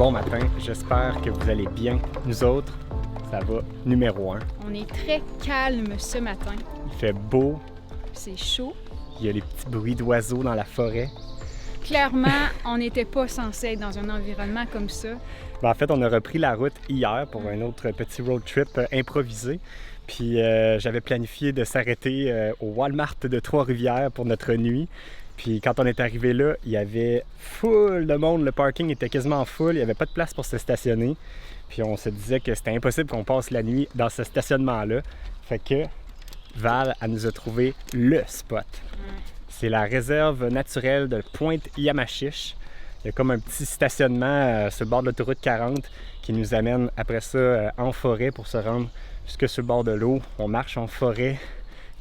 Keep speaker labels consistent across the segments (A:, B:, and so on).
A: bon matin, j'espère que vous allez bien. Nous autres, ça va numéro 1.
B: On est très calme ce matin.
A: Il fait beau,
B: C'est chaud.
A: il y a les petits bruits d'oiseaux dans la forêt.
B: Clairement, on n'était pas censé être dans un environnement comme ça.
A: Ben, en fait, on a repris la route hier pour un autre petit road trip improvisé. Puis j'avais planifié de s'arrêter au Walmart de Trois-Rivières pour notre nuit. Puis quand on est arrivé là, il y avait full de monde. Le parking était quasiment full. Il n'y avait pas de place pour se stationner. Puis on se disait que c'était impossible qu'on passe la nuit dans ce stationnement-là. Fait que Val, elle nous a trouvé le spot. C'est la réserve naturelle de Pointe-Yamachiche. Il y a comme un petit stationnement sur le bord de l'autoroute 40 qui nous amène après ça en forêt pour se rendre jusque sur le bord de l'eau. On marche en forêt.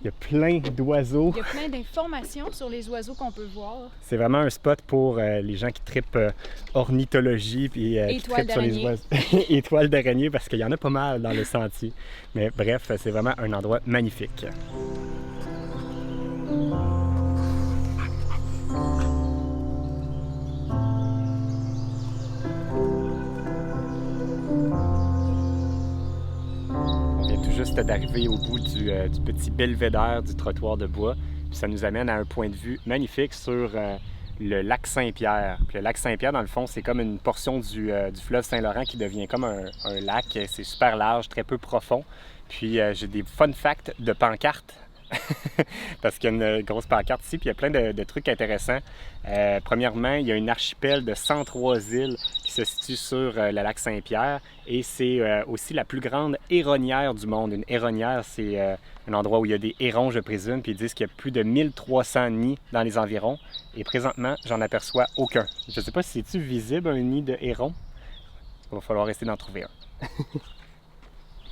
A: Il y a plein d'oiseaux.
B: Il y a plein d'informations sur les oiseaux qu'on peut voir.
A: C'est vraiment un spot pour les gens qui trippent ornithologie puis qui trippent sur les oiseaux. Étoiles d'araignée parce qu'il y en a pas mal dans le sentier. Mais bref, c'est vraiment un endroit magnifique. Juste d'arriver au bout du petit belvédère du trottoir de bois. Puis ça nous amène à un point de vue magnifique sur le lac Saint-Pierre. Puis le lac Saint-Pierre, dans le fond, c'est comme une portion du fleuve Saint-Laurent qui devient comme un lac. C'est super large, très peu profond. Puis j'ai des fun facts de pancartes. Parce qu'il y a une grosse pancarte ici, puis il y a plein de trucs intéressants. Premièrement, il y a une archipel de 103 îles qui se situe sur le lac Saint-Pierre et c'est aussi la plus grande héronnière du monde. Une héronnière, c'est un endroit où il y a des hérons, je présume, puis ils disent qu'il y a plus de 1300 nids dans les environs et présentement, j'en aperçois aucun. Je ne sais pas si c'est-tu visible un nid de héron. Il va falloir essayer d'en trouver un.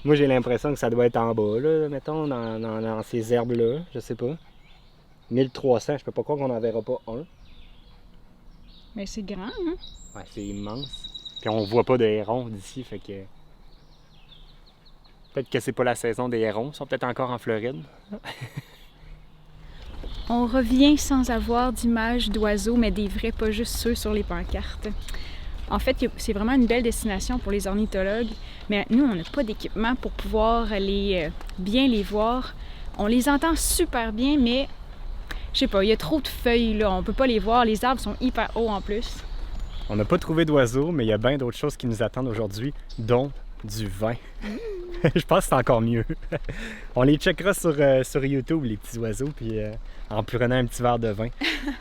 A: Moi, j'ai l'impression que ça doit être en bas, là, mettons, dans ces herbes-là, je sais pas. 1300, je peux pas croire qu'on n'en verra pas un.
B: Mais c'est grand, hein?
A: Ouais, c'est immense. Puis on voit pas de hérons d'ici, fait que... Peut-être que c'est pas la saison des hérons, ils sont peut-être encore en Floride.
B: On revient sans avoir d'image d'oiseaux, mais des vrais, pas juste ceux sur les pancartes. En fait, c'est vraiment une belle destination pour les ornithologues, mais nous, on n'a pas d'équipement pour pouvoir bien les voir. On les entend super bien, mais je sais pas, il y a trop de feuilles là, on peut pas les voir, les arbres sont hyper hauts en plus.
A: On n'a pas trouvé d'oiseaux, mais il y a bien d'autres choses qui nous attendent aujourd'hui, dont du vin. Je pense que c'est encore mieux. On les checkera sur YouTube, les petits oiseaux, puis en prenant un petit verre de vin.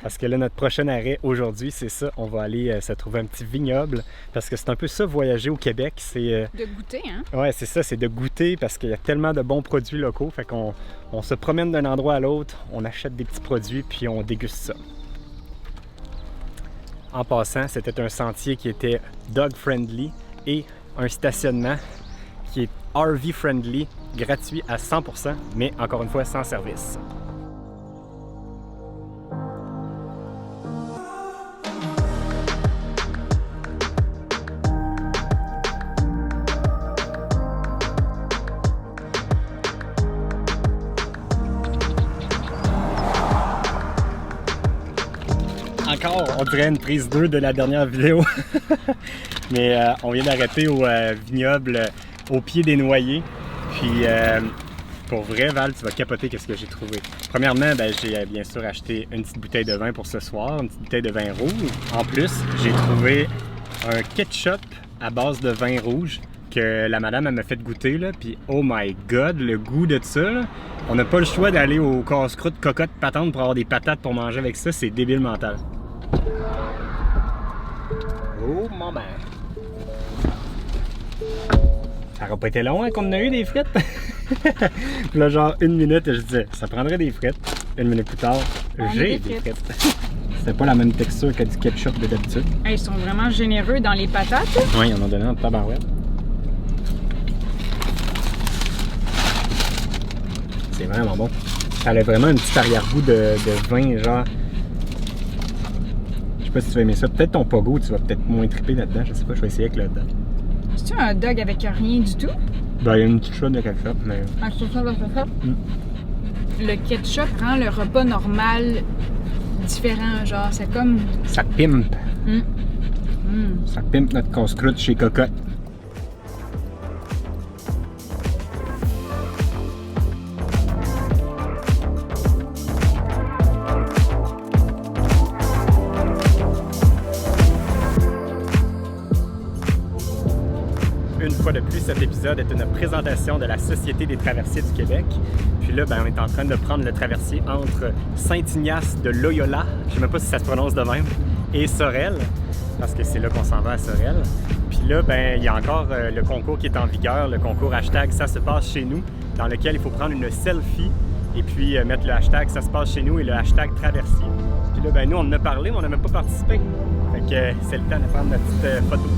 A: Parce que là, notre prochain arrêt aujourd'hui, c'est ça. On va aller se trouver un petit vignoble. Parce que c'est un peu ça, voyager au Québec. C'est
B: de goûter, hein?
A: Ouais, c'est ça, c'est de goûter parce qu'il y a tellement de bons produits locaux. Fait qu'on se promène d'un endroit à l'autre, on achète des petits produits, puis on déguste ça. En passant, c'était un sentier qui était dog-friendly et un stationnement qui est RV-friendly, gratuit à 100%, mais encore une fois, sans service. Encore, on dirait une prise 2 de la dernière vidéo. Mais on vient d'arrêter au vignoble au pied des Noyers. Puis pour vrai, Val, tu vas capoter qu'est-ce que j'ai trouvé. Premièrement, j'ai bien sûr acheté une petite bouteille de vin pour ce soir, une petite bouteille de vin rouge. En plus, j'ai trouvé un ketchup à base de vin rouge que la madame elle m'a fait goûter, là, puis oh my god, le goût de ça, là. On n'a pas le choix d'aller au casse-croûte cocotte patente pour avoir des patates pour manger avec ça, c'est débile mental. Oh maman! Ça n'aura pas été long hein, qu'on en a eu des frites. Puis là, genre une minute, je disais, ça prendrait des frites. Une minute plus tard, j'ai des frites. C'était pas la même texture que du ketchup de d'habitude.
B: Ils sont vraiment généreux dans les patates.
A: Oui, ils en ont donné un tabarouette. C'est vraiment bon. Ça a vraiment un petit arrière-goût de vin, genre. Je sais pas si tu vas aimer ça. Peut-être ton pogo, tu vas peut-être moins triper là-dedans. Je sais pas, je vais essayer avec le hot dog.
B: C'est-tu un hot dog avec rien du tout?
A: Ben, il y a une petite shot de ketchup, mais...
B: Ah, c'est ça, Le ketchup rend le repas normal différent, genre, c'est comme...
A: Ça pimpe. Ça pimpe notre casse-croûte chez Cocotte. Une fois de plus, cet épisode est une présentation de la Société des traversiers du Québec. Puis là, on est en train de prendre le traversier entre Saint-Ignace de Loyola, je ne sais même pas si ça se prononce de même, et Sorel, parce que c'est là qu'on s'en va à Sorel. Puis là, il y a encore le concours qui est en vigueur, le concours hashtag Ça se passe chez nous, dans lequel il faut prendre une selfie et puis mettre le hashtag Ça se passe chez nous et le hashtag traversier. Puis là, nous, on en a parlé, mais on n'a même pas participé. Fait que c'est le temps de prendre notre petite photo.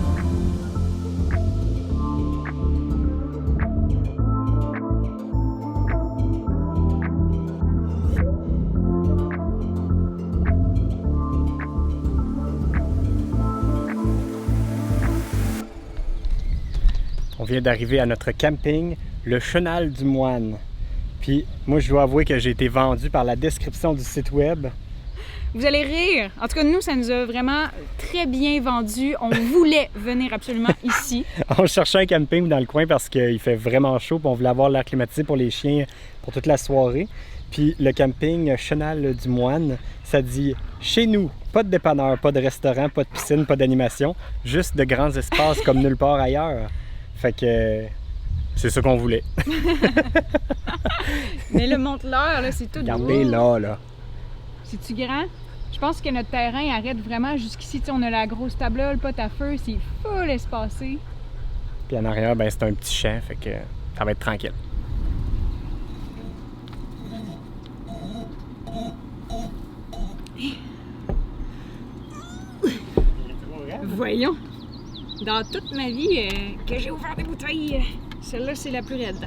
A: On vient d'arriver à notre camping, le Chenal du Moine. Puis moi, je dois avouer que j'ai été vendu par la description du site web.
B: Vous allez rire. En tout cas, nous, ça nous a vraiment très bien vendu. On voulait venir absolument ici.
A: On cherchait un camping dans le coin parce qu'il fait vraiment chaud, puis on voulait avoir l'air climatisé pour les chiens pour toute la soirée. Puis le camping Chenal du Moine, ça dit « Chez nous, pas de dépanneur, pas de restaurant, pas de piscine, pas d'animation, juste de grands espaces comme nulle part ailleurs. » Fait que c'est ça qu'on voulait.
B: Mais le monte-leur, là, c'est tout.
A: Regardez là.
B: C'est-tu grand? Je pense que notre terrain arrête vraiment jusqu'ici. On a la grosse table là, le pot à feu, c'est full espacé.
A: Puis en arrière, c'est un petit champ, fait que ça va être tranquille.
B: Voyons. Dans toute ma vie que j'ai ouvert des bouteilles, celle-là, c'est la plus raide.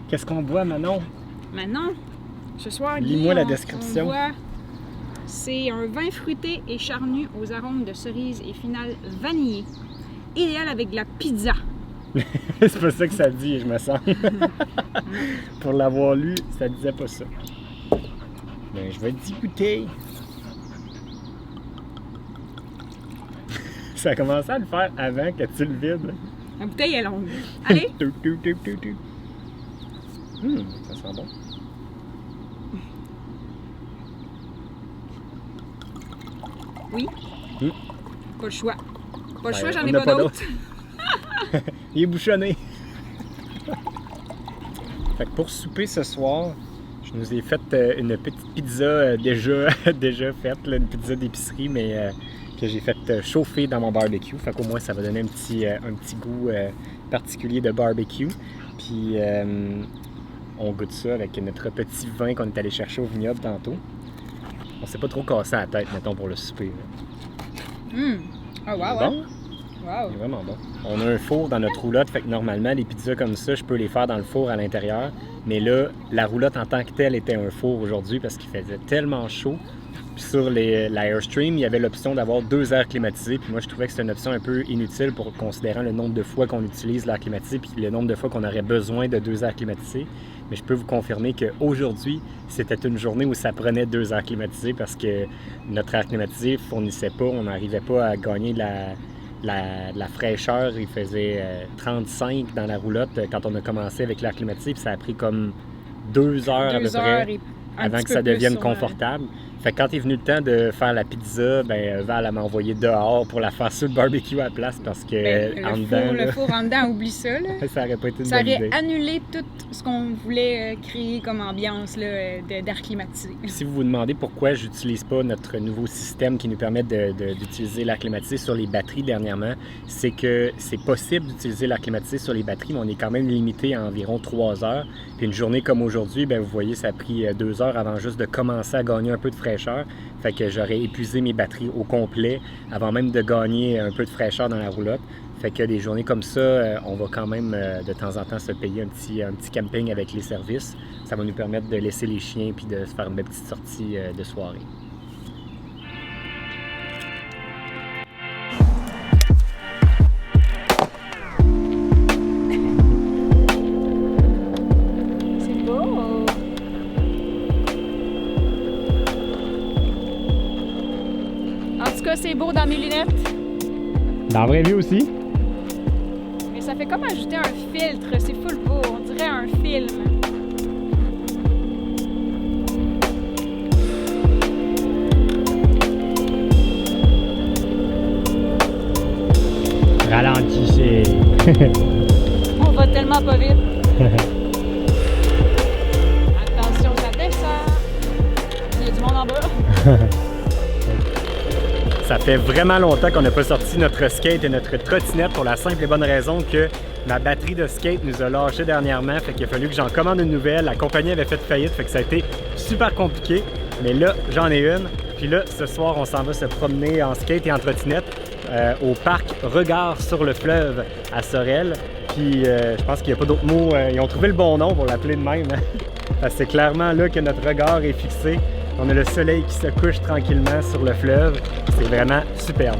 A: Qu'est-ce qu'on boit, Manon?
B: Manon, ce soir,
A: lis-moi la description.
B: On boit, c'est un vin fruité et charnu aux arômes de cerise et finale vanillé. Idéal avec de la pizza.
A: C'est pas ça que ça dit, je me sens. Pour l'avoir lu, ça disait pas ça. Je vais t'y goûter. Ça a commencé à le faire avant que tu le vides.
B: La bouteille est longue. Allez!
A: Ça sent bon.
B: Oui. Pas le choix. Pas le choix, j'en ai
A: on a
B: pas d'autres.
A: Il est bouchonné. Fait que pour souper ce soir, je nous ai fait une petite pizza déjà faite, là, une pizza d'épicerie, mais que j'ai fait chauffer dans mon barbecue. Fait qu'au moins, ça va donner un petit goût particulier de barbecue. Puis on goûte ça avec notre petit vin qu'on est allé chercher au vignoble tantôt. On s'est pas trop cassé la tête, mettons, pour le souper.
B: Ah, wow,
A: bon?
B: Wow.
A: C'est vraiment bon. On a un four dans notre roulotte, fait que normalement, les pizzas comme ça, je peux les faire dans le four à l'intérieur. Mais là, la roulotte en tant que telle était un four aujourd'hui parce qu'il faisait tellement chaud. Puis sur l'Airstream, il y avait l'option d'avoir 2 airs climatisés. Puis moi, je trouvais que c'était une option un peu inutile pour considérant le nombre de fois qu'on utilise l'air climatisé puis le nombre de fois qu'on aurait besoin de 2 airs climatisés. Mais je peux vous confirmer qu'aujourd'hui, c'était une journée où ça prenait 2 airs climatisés parce que notre air climatisé ne fournissait pas, on n'arrivait pas à gagner de la fraîcheur. Il faisait 35 dans la roulotte quand on a commencé avec l'air climatisé, puis ça a pris comme 2 heures à peu près avant que ça devienne confortable. Fait que quand est venu le temps de faire la pizza, Val m'a envoyé dehors pour la faire sur le barbecue à la place parce que
B: le four en dedans, oublie ça. Là.
A: Ça aurait pas été une
B: bonne idée. Ça
A: aurait
B: annulé tout ce qu'on voulait créer comme ambiance d'air climatisé.
A: Si vous vous demandez pourquoi j'utilise pas notre nouveau système qui nous permet d'utiliser l'air climatisé sur les batteries dernièrement, c'est que c'est possible d'utiliser l'air climatisé sur les batteries, mais on est quand même limité à environ 3 heures. Puis une journée comme aujourd'hui, vous voyez, ça a pris 2 heures avant juste de commencer à gagner un peu de fraîcheur. Fait que j'aurais épuisé mes batteries au complet avant même de gagner un peu de fraîcheur dans la roulotte. Fait que des journées comme ça, on va quand même de temps en temps se payer un petit camping avec les services. Ça va nous permettre de laisser les chiens puis de se faire une belle petite sortie de soirée.
B: cas, c'est beau dans mes lunettes.
A: Dans la vraie vie aussi?
B: Mais ça fait comme ajouter un filtre. C'est full beau. On dirait un film.
A: Ralentissez.
B: On va tellement pas vite. Attention, ça descend. Il y a du monde en bas.
A: Ça fait vraiment longtemps qu'on n'a pas sorti notre skate et notre trottinette pour la simple et bonne raison que ma batterie de skate nous a lâché dernièrement. Fait qu'il a fallu que j'en commande une nouvelle. La compagnie avait fait faillite, fait que ça a été super compliqué. Mais là, j'en ai une. Puis là, ce soir, on s'en va se promener en skate et en trottinette au parc Regard sur le fleuve à Sorel. Puis je pense qu'il n'y a pas d'autre mot. Ils ont trouvé le bon nom pour l'appeler de même. Parce que c'est clairement là que notre regard est fixé. On a le soleil qui se couche tranquillement sur le fleuve. C'est vraiment superbe.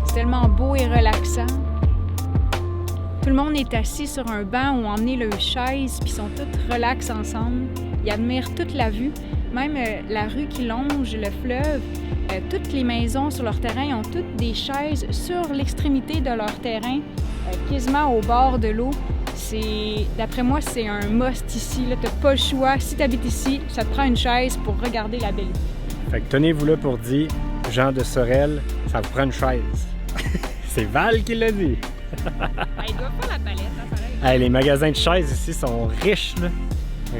B: C'est tellement beau et relaxant. Tout le monde est assis sur un banc ou emmené leurs chaises, puis sont tous relax ensemble. Ils admirent toute la vue, même la rue qui longe le fleuve. Toutes les maisons sur leur terrain ont toutes des chaises sur l'extrémité de leur terrain, quasiment au bord de l'eau. D'après moi, c'est un must ici. Tu n'as pas le choix. Si tu habites ici, ça te prend une chaise pour regarder la belle vue.
A: Fait que tenez-vous là pour dire, Jean de Sorel, ça vous prend une chaise. C'est Val qui l'a dit.
B: Il doit faire la palette, hein, pareil.
A: Hey, les magasins de chaises ici sont riches, là.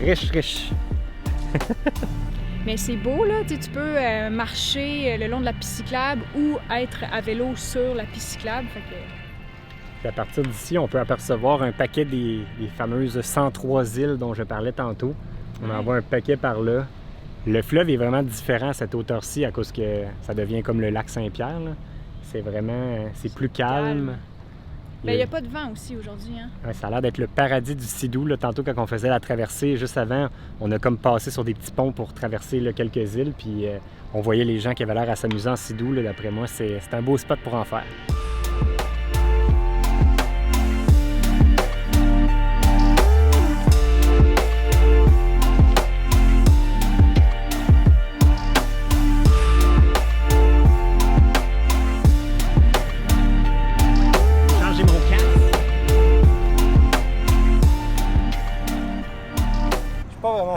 A: Riches.
B: Mais c'est beau, là. Tu peux marcher le long de la piste cyclable ou être à vélo sur la piste cyclable. Fait que...
A: Puis à partir d'ici, on peut apercevoir un paquet des fameuses 103 îles dont je parlais tantôt. On en voit un paquet par là. Le fleuve est vraiment différent à cette hauteur-ci à cause que ça devient comme le lac Saint-Pierre. C'est vraiment... c'est plus calme.
B: Il n'y a pas de vent aussi aujourd'hui. Hein?
A: Ouais, ça a l'air d'être le paradis du Sidou. Là, tantôt, quand on faisait la traversée, juste avant, on a comme passé sur des petits ponts pour traverser là, quelques îles. Puis on voyait les gens qui avaient l'air à s'amuser en Sidou. D'après moi, c'est un beau spot pour en faire.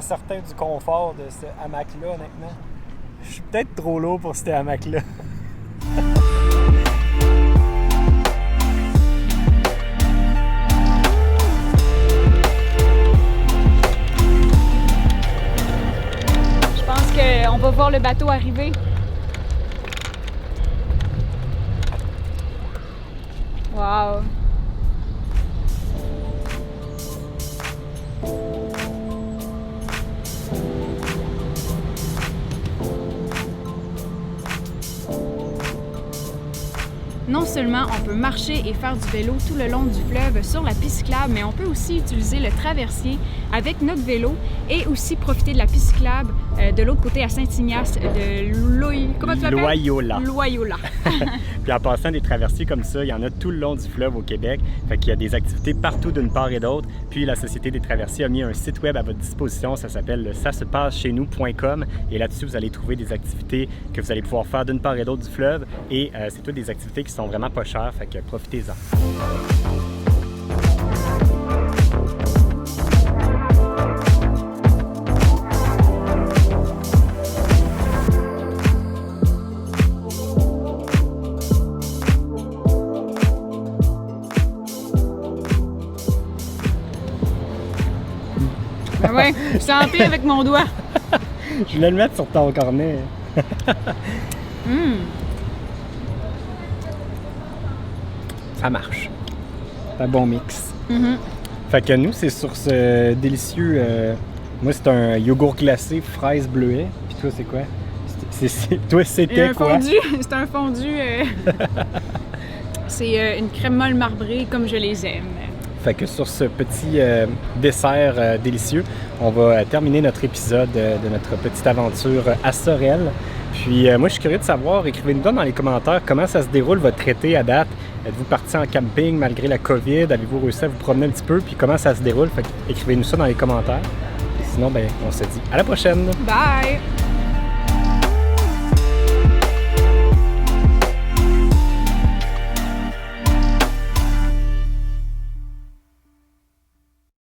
A: Certain du confort de ce hamac-là, honnêtement. Je suis peut-être trop lourd pour ce hamac-là.
B: Je pense qu'on va voir le bateau arriver. Wow! Non seulement on peut marcher et faire du vélo tout le long du fleuve sur la piste cyclable, mais on peut aussi utiliser le traversier avec notre vélo et aussi profiter de la piste cyclable de l'autre côté à Saint-Ignace de
A: Loyola.
B: Loyola.
A: Puis en passant des traversiers comme ça, il y en a tout le long du fleuve au Québec. Fait qu'il y a des activités partout d'une part et d'autre. Puis la Société des traversiers a mis un site web à votre disposition. Ça s'appelle le ça-se-passe-chez-nous.com. Et là-dessus, vous allez trouver des activités que vous allez pouvoir faire d'une part et d'autre du fleuve. Et c'est toutes des activités qui sont vraiment pas chères. Fait que profitez-en.
B: Ben ouais, je suis en paix avec mon doigt.
A: Je voulais le mettre sur ton cornet. Ça marche. C'est un bon mix. Fait que nous, c'est sur ce délicieux... moi, c'est un yogourt glacé fraise bleuet. Puis toi, c'est quoi? Toi, c'était quoi?
B: C'est un fondu. C'est une crème molle marbrée comme je les aime.
A: Fait que sur ce petit dessert délicieux, on va terminer notre épisode de notre petite aventure à Sorel. Puis moi, je suis curieux de savoir, écrivez-nous dans les commentaires comment ça se déroule votre été à date. Êtes-vous parti en camping malgré la COVID? Avez-vous réussi à vous promener un petit peu? Puis comment ça se déroule? Fait que écrivez-nous ça dans les commentaires. Sinon, ben, on se dit à la prochaine!
B: Bye!